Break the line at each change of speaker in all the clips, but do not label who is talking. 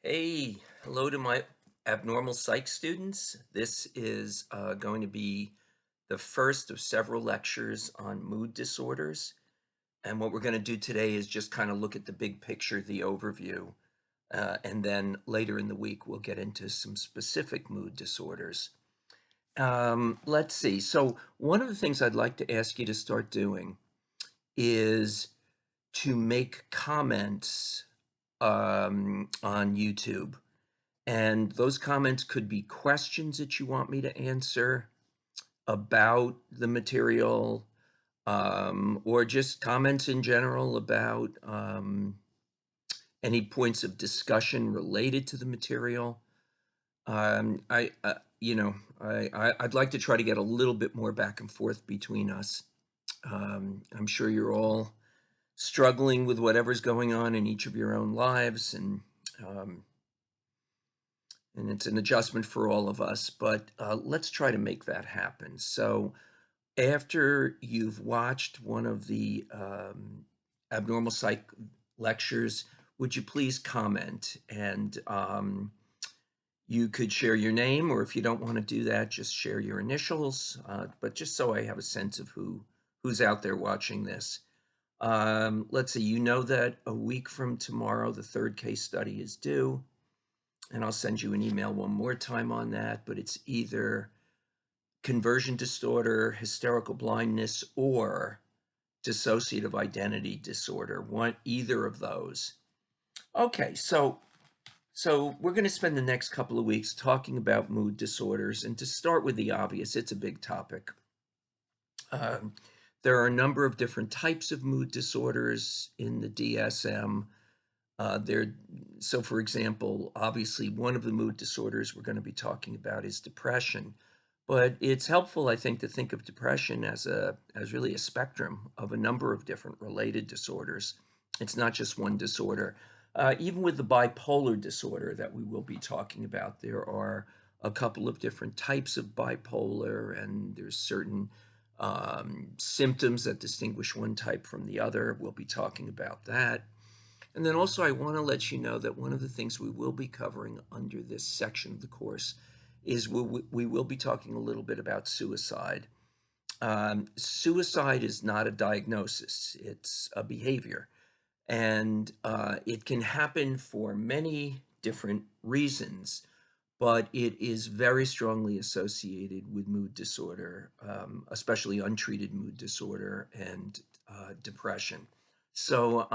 Hey, hello to my abnormal psych students. This is going to be the first of several lectures on mood disorders. And what we're going to do today is just kind of look at the big picture, the overview. And then later in the week, we'll get into some specific mood disorders. Let's see. So, one of the things I'd like to ask you to start doing is to make comments on YouTube. And those comments could be questions that you want me to answer about the material, or just comments in general about any points of discussion related to the material. I, I'd like to try to get a little bit more back and forth between us. I'm sure you're all struggling with whatever's going on in each of your own lives, um, and it's an adjustment for all of us, but let's try to make that happen. So after you've watched one of the abnormal psych lectures, would you please comment? And you could share your name, or if you don't want to do that, just share your initials, but just so I have a sense of who's out there watching this. Let's see, you know that a week from tomorrow, the third case study is due. And I'll send you an email one more time on that, but it's either conversion disorder, hysterical blindness, or dissociative identity disorder, either of those. Okay, so we're going to spend the next couple of weeks talking about mood disorders, and to start with the obvious, it's a big topic. Um, there are a number of different types of mood disorders in the DSM. So for example, obviously one of the mood disorders we're going to be talking about is depression, but it's helpful, I think, to think of depression as really a spectrum of a number of different related disorders. It's not just one disorder. Even with the bipolar disorder that we will be talking about, there are a couple of different types of bipolar, and there's certain symptoms that distinguish one type from the other. We'll be talking about that. And then also, I want to let you know that one of the things we will be covering under this section of the course is we will be talking a little bit about suicide. Suicide is not a diagnosis, it's a behavior. And it can happen for many different reasons, but it is very strongly associated with mood disorder, especially untreated mood disorder and depression. So,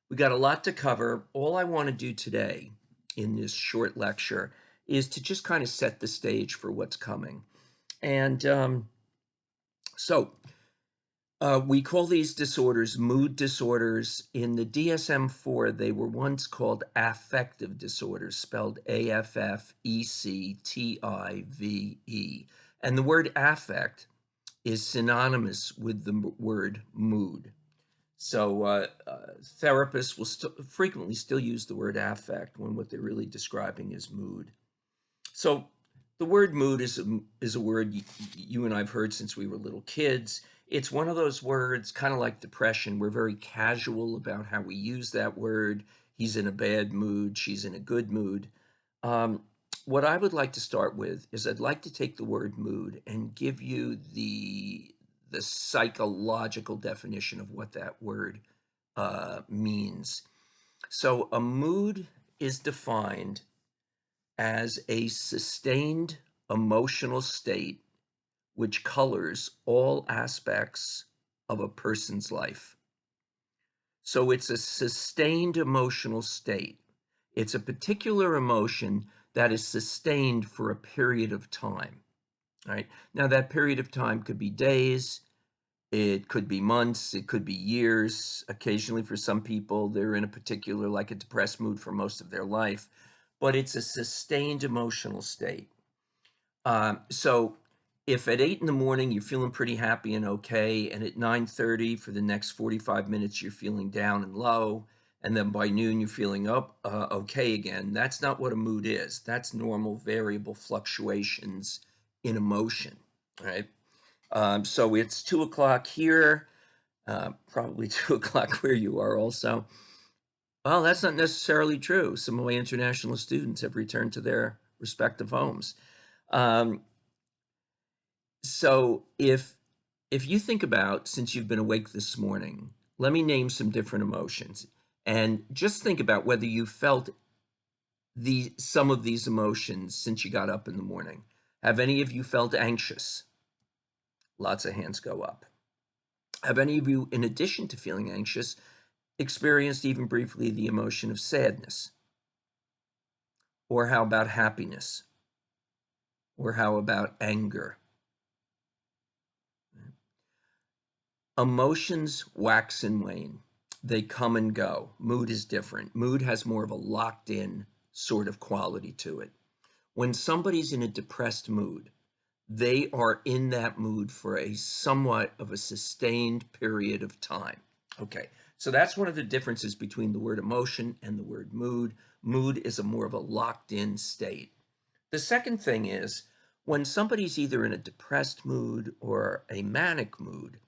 we got a lot to cover. All I want to do today in this short lecture is to just kind of set the stage for what's coming. And we call these disorders mood disorders. In the DSM-4, they were once called affective disorders, spelled AFFECTIVE. And the word affect is synonymous with the word mood. So therapists will frequently still use the word affect when what they're really describing is mood. So the word mood is a word you and I've heard since we were little kids. It's one of those words, kind of like depression. We're very casual about how we use that word. He's in a bad mood. She's in a good mood. Um, what I would like to start with is I'd like to take the word mood and give you the psychological definition of what that word means. So a mood is defined as a sustained emotional state which colors all aspects of a person's life. So it's a sustained emotional state. It's a particular emotion that is sustained for a period of time. Right? Now, that period of time could be days, it could be months, it could be years. Occasionally, for some people, they're in a particular, like a depressed mood for most of their life, but it's a sustained emotional state. So if at 8 in the morning you're feeling pretty happy and okay, and at 9:30 for the next 45 minutes you're feeling down and low, and then by noon you're feeling up okay again, that's not what a mood is. That's normal variable fluctuations in emotion, right? So it's 2 o'clock here, probably 2 o'clock where you are also. Well, that's not necessarily true. Some of my international students have returned to their respective homes. Um, so if you think about, since you've been awake this morning, let me name some different emotions, and just think about whether you felt some of these emotions since you got up in the morning. Have any of you felt anxious? Lots of hands go up. Have any of you, in addition to feeling anxious, experienced even briefly the emotion of sadness? Or how about happiness? Or how about anger? Emotions wax and wane. They come and go. Mood is different. Mood has more of a locked in sort of quality to it. When somebody's in a depressed mood, they are in that mood for a somewhat of a sustained period of time. Okay, so that's one of the differences between the word emotion and the word mood. Mood is a more of a locked in state. The second thing is when somebody's either in a depressed mood or a manic mood,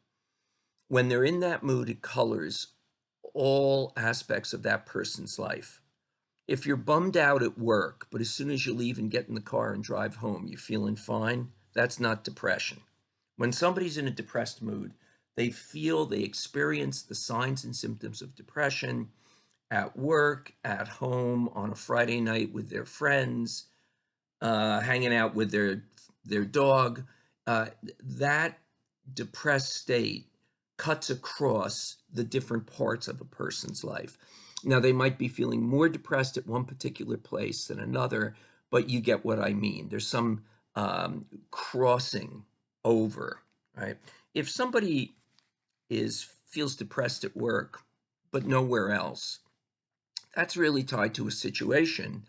when they're in that mood, it colors all aspects of that person's life. If you're bummed out at work, but as soon as you leave and get in the car and drive home, you're feeling fine, that's not depression. When somebody's in a depressed mood, they experience the signs and symptoms of depression at work, at home, on a Friday night with their friends, hanging out with their dog. That depressed state cuts across the different parts of a person's life. Now, they might be feeling more depressed at one particular place than another, but you get what I mean. There's some crossing over, right? If somebody feels depressed at work, but nowhere else, that's really tied to a situation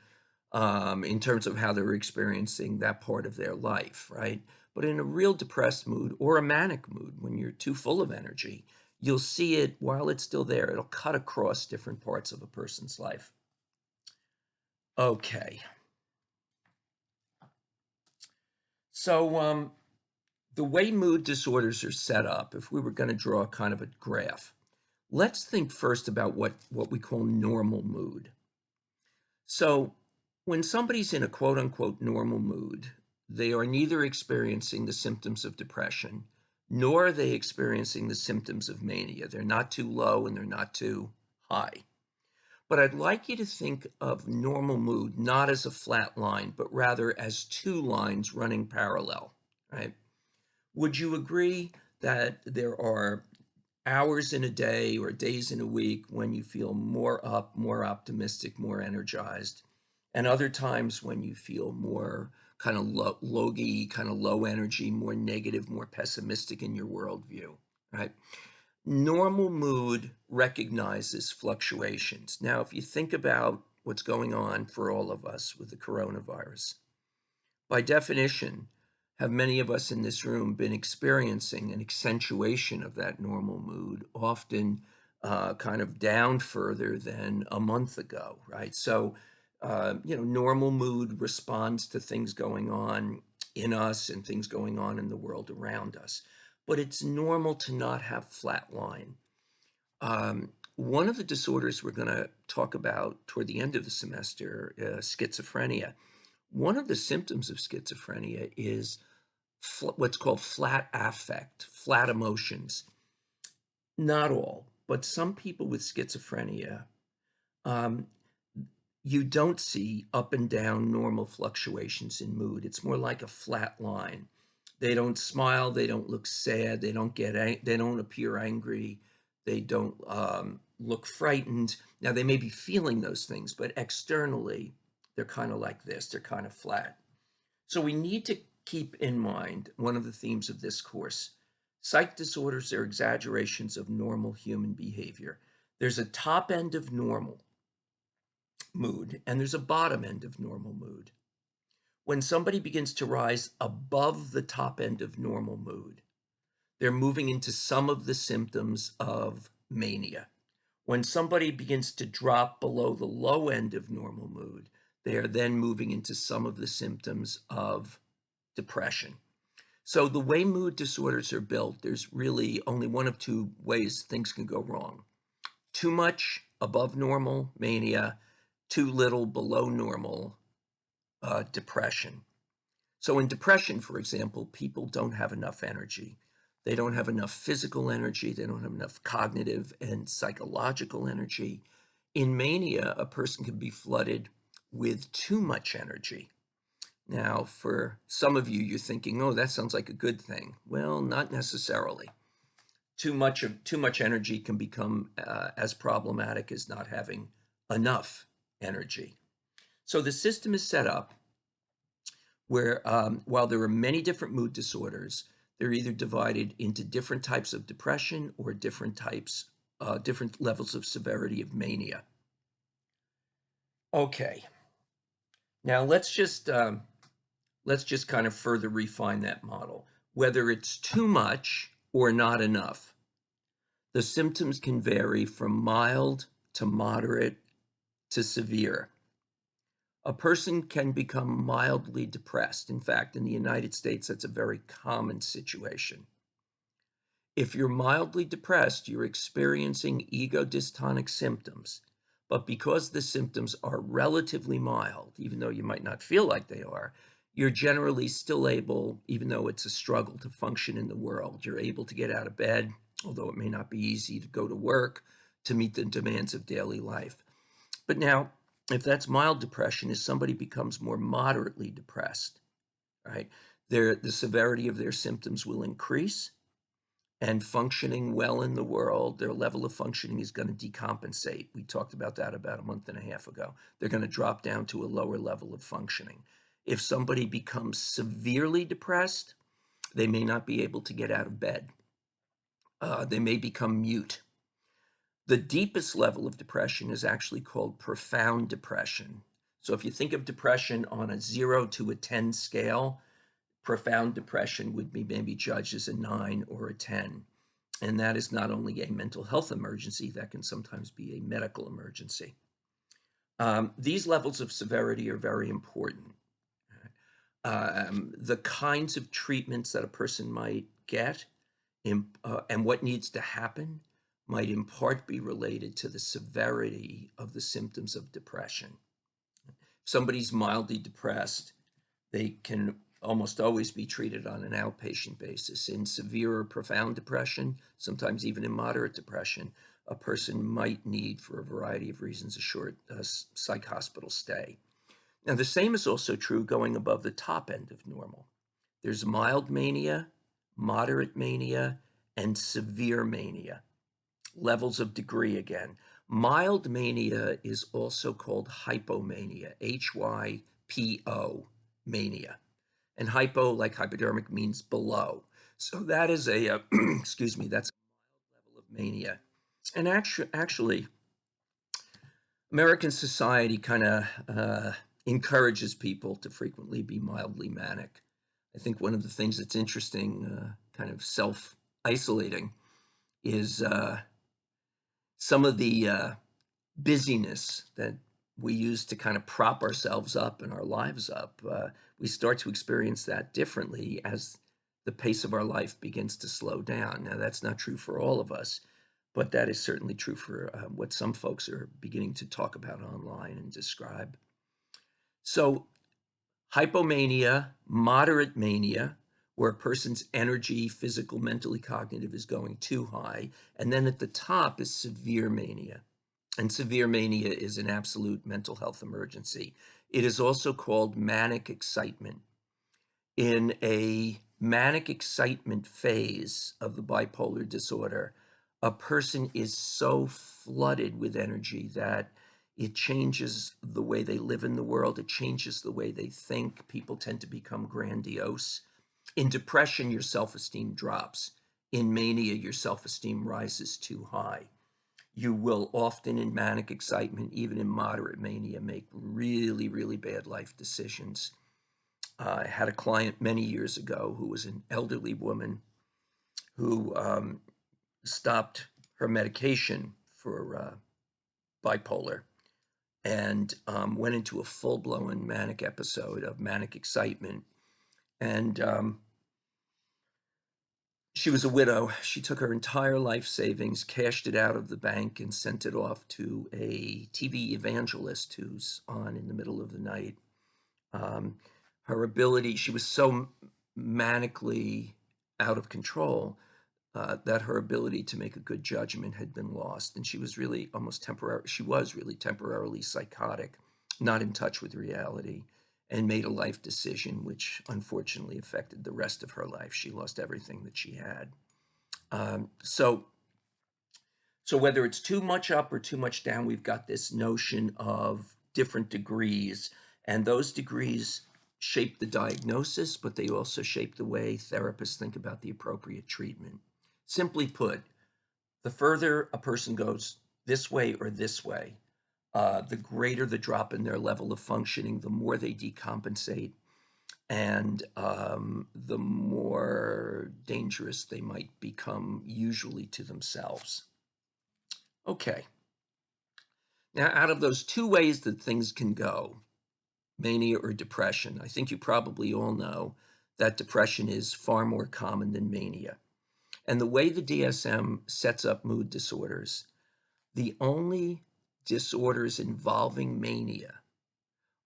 in terms of how they're experiencing that part of their life, right? But in a real depressed mood or a manic mood, when you're too full of energy, you'll see it while it's still there. It'll cut across different parts of a person's life. Okay. So the way mood disorders are set up, if we were going to draw kind of a graph, let's think first about what we call normal mood. So when somebody's in a quote unquote normal mood, they are neither experiencing the symptoms of depression, nor are they experiencing the symptoms of mania. They're not too low and they're not too high. But I'd like you to think of normal mood not as a flat line, but rather as two lines running parallel, right? Would you agree that there are hours in a day or days in a week when you feel more up, more optimistic, more energized, and other times when you feel more kind of logy, kind of low energy, more negative, more pessimistic in your worldview, right? Normal mood recognizes fluctuations. Now, if you think about what's going on for all of us with the coronavirus, by definition, have many of us in this room been experiencing an accentuation of that normal mood, often kind of down further than a month ago, right? So, normal mood responds to things going on in us and things going on in the world around us. But it's normal to not have flat line. One of the disorders we're going to talk about toward the end of the semester, schizophrenia. One of the symptoms of schizophrenia is what's called flat affect, flat emotions. Not all, but some people with schizophrenia, um, you don't see up and down normal fluctuations in mood. It's more like a flat line. They don't smile. They don't look sad. They don't they don't appear angry. They don't look frightened. Now they may be feeling those things, but externally they're kind of like this. They're kind of flat. So we need to keep in mind one of the themes of this course. Psych disorders are exaggerations of normal human behavior. There's a top end of normal mood and there's a bottom end of normal mood. When somebody begins to rise above the top end of normal mood, they're moving into some of the symptoms of mania. When somebody begins to drop below the low end of normal mood, they are then moving into some of the symptoms of depression. So the way mood disorders are built, there's really only one of two ways things can go wrong. Too much above normal, mania; too little, below normal, depression. So in depression, for example, people don't have enough energy. They don't have enough physical energy. They don't have enough cognitive and psychological energy. In mania, a person can be flooded with too much energy. Now, for some of you, you're thinking, oh, that sounds like a good thing. Well, not necessarily. Too much energy can become as problematic as not having enough energy. So the system is set up where while there are many different mood disorders, they're either divided into different types of depression or different levels of severity of mania. Okay, now let's just kind of further refine that model. Whether it's too much or not enough, the symptoms can vary from mild to moderate to severe. A person can become mildly depressed. In fact, in the United States, that's a very common situation. If you're mildly depressed, you're experiencing ego-dystonic symptoms. But because the symptoms are relatively mild, even though you might not feel like they are, you're generally still able, even though it's a struggle, to function in the world. You're able to get out of bed, although it may not be easy to go to work, to meet the demands of daily life. But now, if that's mild depression, as somebody becomes more moderately depressed, right, the severity of their symptoms will increase, and functioning well in the world, their level of functioning is going to decompensate. We talked about that about a month and a half ago. They're going to drop down to a lower level of functioning. If somebody becomes severely depressed, they may not be able to get out of bed. They may become mute. The deepest level of depression is actually called profound depression. So if you think of depression on a 0 to a 10 scale, profound depression would be maybe judged as a 9 or a 10. And that is not only a mental health emergency, that can sometimes be a medical emergency. These levels of severity are very important. The kinds of treatments that a person might get and what needs to happen might in part be related to the severity of the symptoms of depression. If somebody's mildly depressed, they can almost always be treated on an outpatient basis. In severe or profound depression, sometimes even in moderate depression, a person might need, for a variety of reasons, a short psych hospital stay. Now, the same is also true going above the top end of normal. There's mild mania, moderate mania, and severe mania. Levels of degree again. Mild mania is also called hypomania, Hypo mania. And hypo, like hypodermic, means below. So that is a, excuse me, that's a mild level of mania. And actually, American society kind of encourages people to frequently be mildly manic. I think one of the things that's interesting, kind of self-isolating, is some of the busyness that we use to kind of prop ourselves up and our lives up. We start to experience that differently as the pace of our life begins to slow down. Now, that's not true for all of us, but that is certainly true for what some folks are beginning to talk about online and describe. So hypomania, moderate mania, where a person's energy, physical, mentally, cognitive, is going too high. And then at the top is severe mania. And severe mania is an absolute mental health emergency. It is also called manic excitement. In a manic excitement phase of the bipolar disorder, a person is so flooded with energy that it changes the way they live in the world. It changes the way they think. People tend to become grandiose. In depression, your self-esteem drops. In mania, your self-esteem rises too high. You will often, in manic excitement, even in moderate mania, make really, really bad life decisions. I had a client many years ago who was an elderly woman who stopped her medication for bipolar and went into a full-blown manic episode of manic excitement. And She was a widow. She took her entire life savings, cashed it out of the bank, and sent it off to a TV evangelist who's on in the middle of the night. Um, Her ability, she was so manically out of control that her ability to make a good judgment had been lost. And she was really temporarily psychotic, not in touch with reality, and made a life decision which unfortunately affected the rest of her life. She lost everything that she had. Um, so, so whether it's too much up or too much down, we've got this notion of different degrees, and those degrees shape the diagnosis, but they also shape the way therapists think about the appropriate treatment. Simply put, the further a person goes this way or this way, the greater the drop in their level of functioning, the more they decompensate, and the more dangerous they might become, usually to themselves. Okay. Now, out of those two ways that things can go, mania or depression, I think you probably all know that depression is far more common than mania. And the way the DSM sets up mood disorders, the only disorders involving mania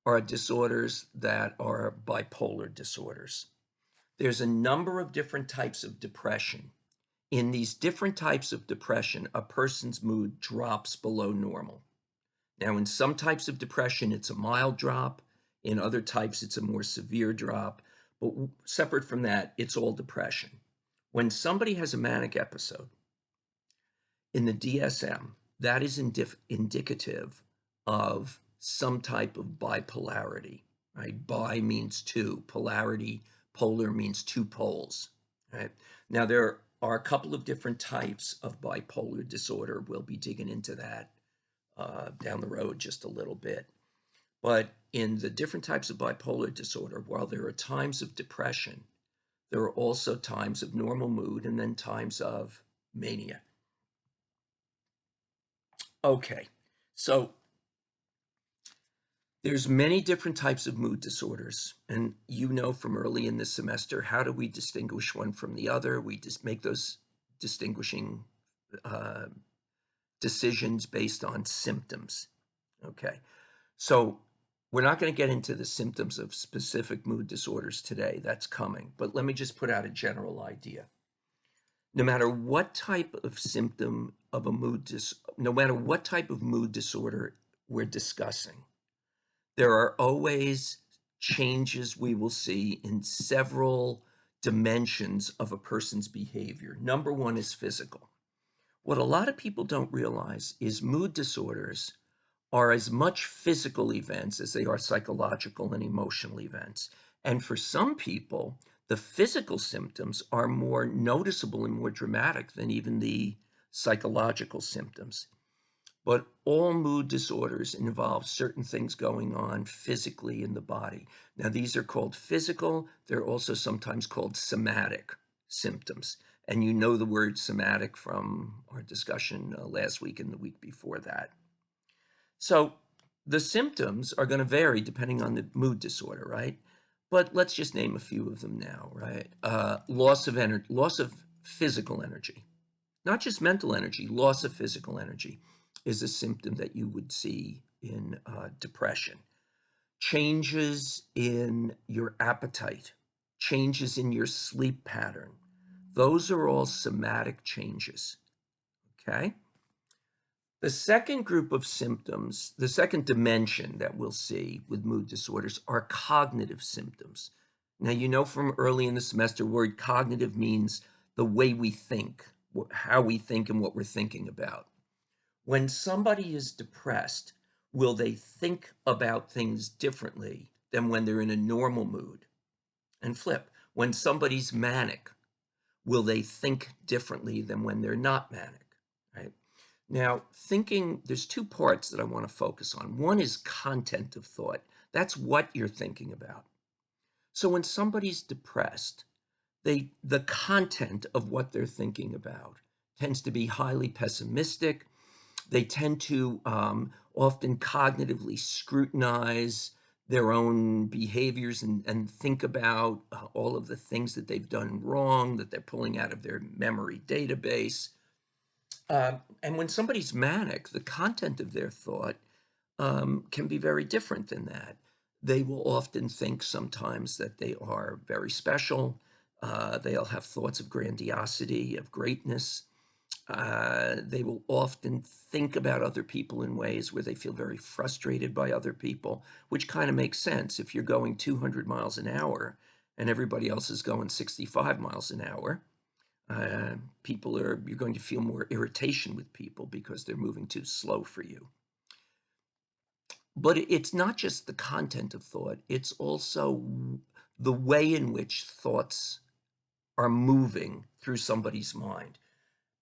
are disorders that are bipolar disorders. There's a number of different types of depression. In these different types of depression, a person's mood drops below normal. Now, in some types of depression, it's a mild drop. In other types, it's a more severe drop. But separate from that, it's all depression. When somebody has a manic episode, in the DSM, that is indicative of some type of bipolarity, right? Bi means two, polarity, polar means two poles, right? Now, there are a couple of different types of bipolar disorder. We'll be digging into that down the road just a little bit. But in the different types of bipolar disorder, while there are times of depression, there are also times of normal mood and then times of mania. Okay, so there's many different types of mood disorders, and you know from early in this semester, how do we distinguish one from the other? We just make those distinguishing uh, decisions based on symptoms. Okay, so we're not going to get into the symptoms of specific mood disorders today. That's coming, but let me just put out a general idea. No matter what type of symptom of a no matter what type of mood disorder we're discussing, there are always changes we will see in several dimensions of a person's behavior. Number one is physical. What a lot of people don't realize is mood disorders are as much physical events as they are psychological and emotional events. And for some people, the physical symptoms are more noticeable and more dramatic than even the psychological symptoms. But all mood disorders involve certain things going on physically in the body. Now, these are called physical. They're also sometimes called somatic symptoms. And you know the word somatic from our discussion last week and the week before that. So the symptoms are going to vary depending on the mood disorder, right? But let's just name a few of them now, right? Loss of energy, loss of physical energy, not just mental energy, loss of physical energy is a symptom that you would see in depression. Changes in your appetite, changes in your sleep pattern, those are all somatic changes, okay? The second group of symptoms, the second dimension that we'll see with mood disorders are cognitive symptoms. Now, you know from early in the semester, word cognitive means the way we think, how we think and what we're thinking about. When somebody is depressed, will they think about things differently than when they're in a normal mood? And flip, when somebody's manic, will they think differently than when they're not manic, right? Now, thinking, there's two parts that I want to focus on. One is content of thought. That's what you're thinking about. So when somebody's depressed, the content of what they're thinking about tends to be highly pessimistic. They tend to often cognitively scrutinize their own behaviors and think about all of the things that they've done wrong that they're pulling out of their memory database. And when somebody's manic, the content of their thought can be very different than that. They will often think sometimes that they are very special. They'll have thoughts of grandiosity, of greatness. They will often think about other people in ways where they feel very frustrated by other people, which kind of makes sense. If you're going 200 miles an hour and everybody else is going 65 miles an hour, you're going to feel more irritation with people because they're moving too slow for you. But it's not just the content of thought, it's also the way in which thoughts are moving through somebody's mind.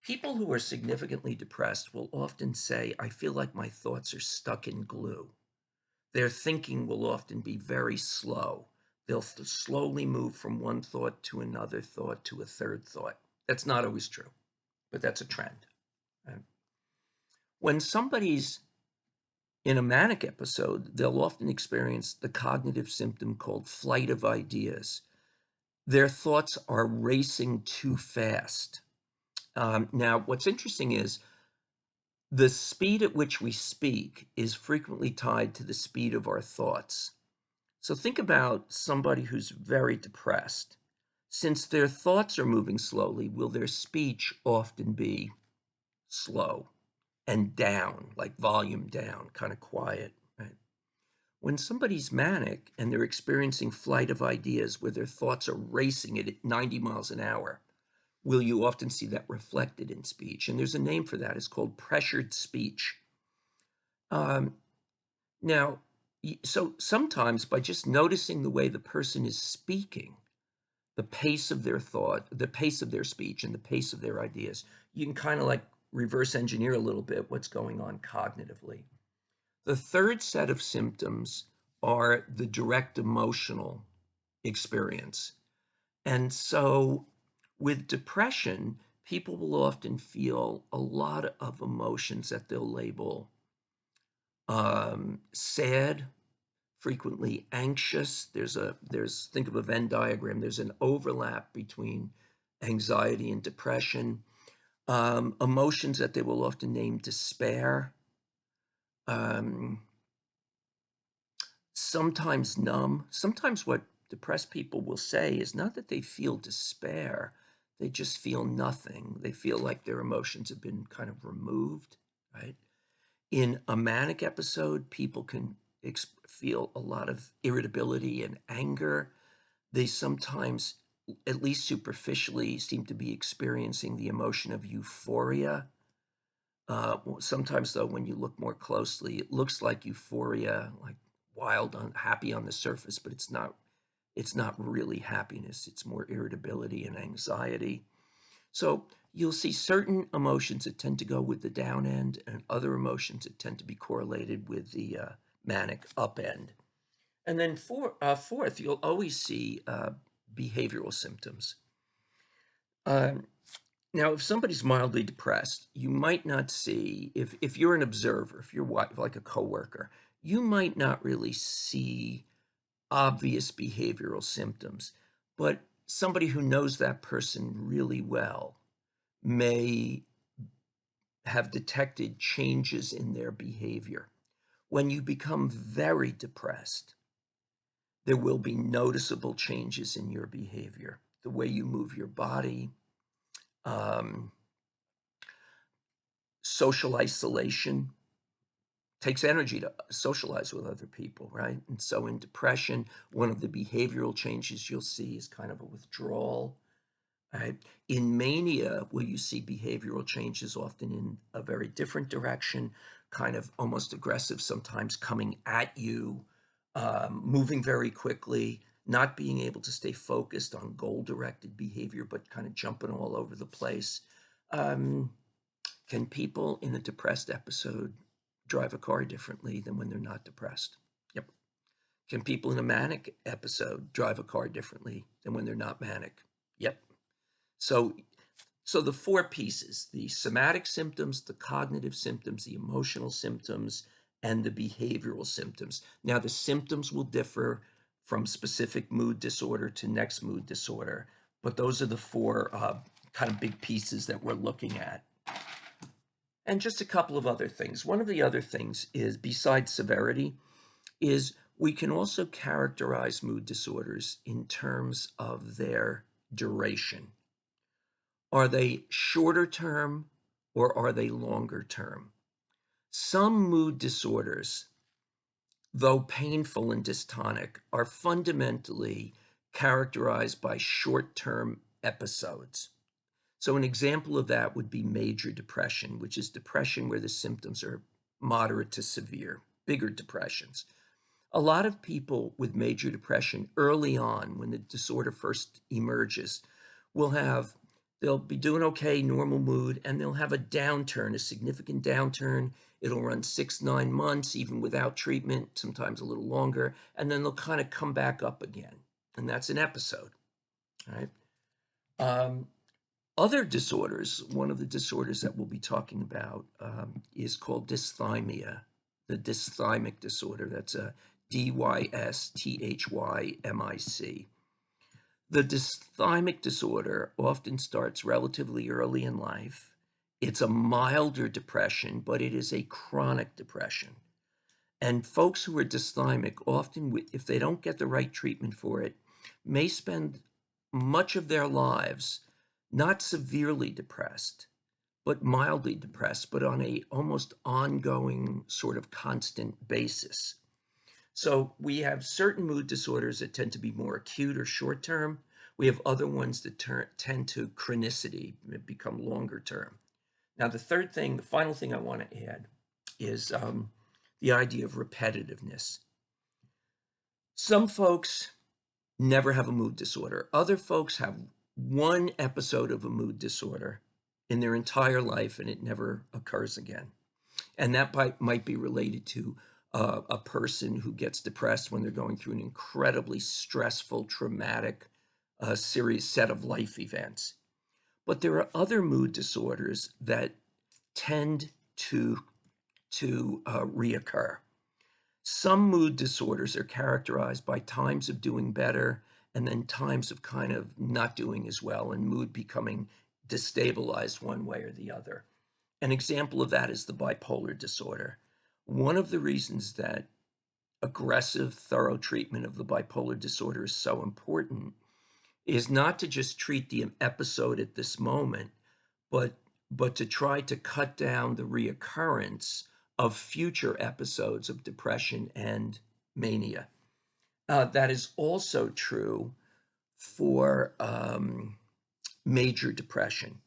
People who are significantly depressed will often say, I feel like my thoughts are stuck in glue. Their thinking will often be very slow. They'll slowly move from one thought to another thought to a third thought. That's not always true, but that's a trend. When somebody's in a manic episode, they'll often experience the cognitive symptom called flight of ideas. Their thoughts are racing too fast. Now, what's interesting is the speed at which we speak is frequently tied to the speed of our thoughts. So think about somebody who's very depressed. Since their thoughts are moving slowly, will their speech often be slow and down, like volume down, kind of quiet, right? When somebody's manic and they're experiencing flight of ideas where their thoughts are racing at 90 miles an hour, will you often see that reflected in speech? And there's a name for that. It's called pressured speech. Um, now, so sometimes by just noticing the way the person is speaking, the pace of their thought, the pace of their speech, and the pace of their ideas, you can kind of like reverse engineer a little bit what's going on cognitively. The third set of symptoms are the direct emotional experience. And so with depression, people will often feel a lot of emotions that they'll label sad, frequently anxious. Think of a Venn diagram. There's an overlap between anxiety and depression. Emotions that they will often name despair. Um, Sometimes numb. Sometimes what depressed people will say is not that they feel despair, they just feel nothing. They feel like their emotions have been kind of removed, right? In a manic episode, people can feel a lot of irritability and anger. They sometimes, at least superficially, seem to be experiencing the emotion of euphoria. Sometimes, though, when you look more closely, it looks like euphoria, like wild, happy on the surface, but it's not. It's not really happiness. It's more irritability and anxiety. So you'll see certain emotions that tend to go with the down end, and other emotions that tend to be correlated with the manic up end. And then fourth, you'll always see behavioral symptoms. Um, Now, if somebody's mildly depressed, you might not see, if you're an observer, if you're like a coworker, you might not really see obvious behavioral symptoms. But somebody who knows that person really well may have detected changes in their behavior. When you become very depressed, there will be noticeable changes in your behavior, the way you move your body, um, social isolation. Takes energy to socialize with other people, right? And so in depression, one of the behavioral changes you'll see is kind of a withdrawal, right? In mania, where you see behavioral changes often in a very different direction, kind of almost aggressive, sometimes coming at you, moving very quickly, not being able to stay focused on goal-directed behavior, but kind of jumping all over the place. Can people in a depressed episode drive a car differently than when they're not depressed? Yep. Can people in a manic episode drive a car differently than when they're not manic? Yep. So the four pieces, the somatic symptoms, the cognitive symptoms, the emotional symptoms, and the behavioral symptoms. Now, the symptoms will differ from specific mood disorder to next mood disorder, but those are the four kind of big pieces that we're looking at. And just a couple of other things. One of the other things is, besides severity, is we can also characterize mood disorders in terms of their duration. Are they shorter term or are they longer term? Some mood disorders, though painful and dystonic, are fundamentally characterized by short-term episodes. So an example of that would be major depression, which is depression where the symptoms are moderate to severe, bigger depressions. A lot of people with major depression early on, when the disorder first emerges, they'll be doing okay, normal mood, and they'll have a downturn, a significant downturn. It'll run 6-9 months, even without treatment, sometimes a little longer, and then they'll kind of come back up again. And that's an episode, right? Other disorders, one of the disorders that we'll be talking about is called dysthymia, the dysthymic disorder. That's a dysthymic. The dysthymic disorder often starts relatively early in life. It's a milder depression, but it is a chronic depression. And folks who are dysthymic often, if they don't get the right treatment for it, may spend much of their lives not severely depressed, but mildly depressed, but on a almost ongoing sort of constant basis. So we have certain mood disorders that tend to be more acute or short term. We have other ones that tend to chronicity, become longer term. Now, the final thing I want to add is the idea of repetitiveness. Some folks never have a mood disorder. Other folks have one episode of a mood disorder in their entire life and it never occurs again. And that might be related to a person who gets depressed when they're going through an incredibly stressful, traumatic, serious set of life events. But there are other mood disorders that tend to reoccur. Some mood disorders are characterized by times of doing better and then times of kind of not doing as well and mood becoming destabilized one way or the other. An example of that is the bipolar disorder. One of the reasons that aggressive, thorough treatment of the bipolar disorder is so important is not to just treat the episode at this moment, but to try to cut down the reoccurrence of future episodes of depression and mania. That is also true for major depression.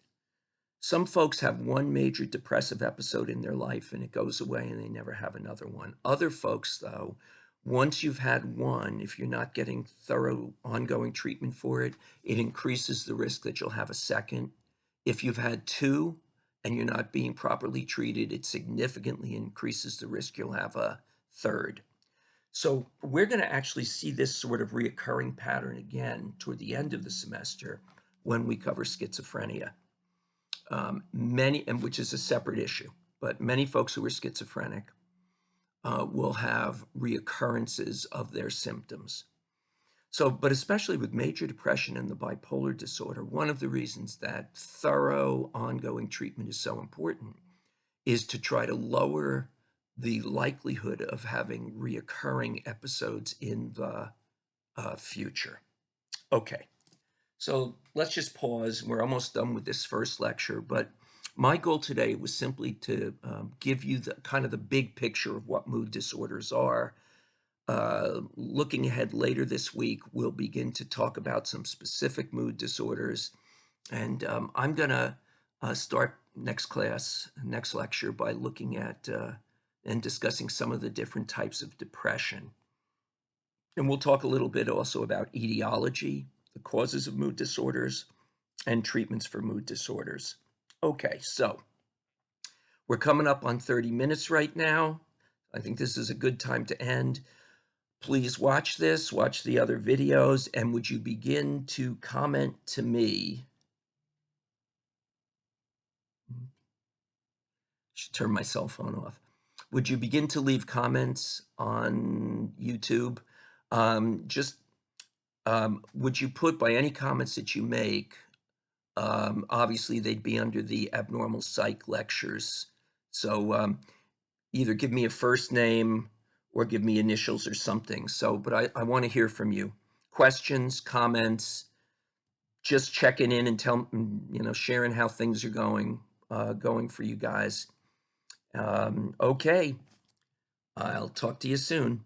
Some folks have one major depressive episode in their life and it goes away and they never have another one. Other folks, though, once you've had one, if you're not getting thorough ongoing treatment for it, it increases the risk that you'll have a second. If you've had two and you're not being properly treated, it significantly increases the risk you'll have a third. So we're going to actually see this sort of reoccurring pattern again toward the end of the semester when we cover schizophrenia. Which is a separate issue, but many folks who are schizophrenic will have reoccurrences of their symptoms. So, but especially with major depression and the bipolar disorder, one of the reasons that thorough ongoing treatment is so important is to try to lower the likelihood of having reoccurring episodes in the future. Okay, so let's just pause. We're almost done with this first lecture, but my goal today was simply to give you the kind of the big picture of what mood disorders are. Looking ahead later this week, we'll begin to talk about some specific mood disorders. And I'm going to start next lecture by looking at and discussing some of the different types of depression. And we'll talk a little bit also about etiology, the causes of mood disorders, and treatments for mood disorders. Okay, so we're coming up on 30 minutes right now. I think this is a good time to end. Please watch this, watch the other videos, and would you begin to comment to me? Should turn my cell phone off. would you begin to leave comments on YouTube? Just would you put by any comments that you make, obviously they'd be under the abnormal psych lectures. So either give me a first name or give me initials or something. So, but I want to hear from you. Questions, comments, just checking in and sharing how things are going for you guys. Okay, I'll talk to you soon.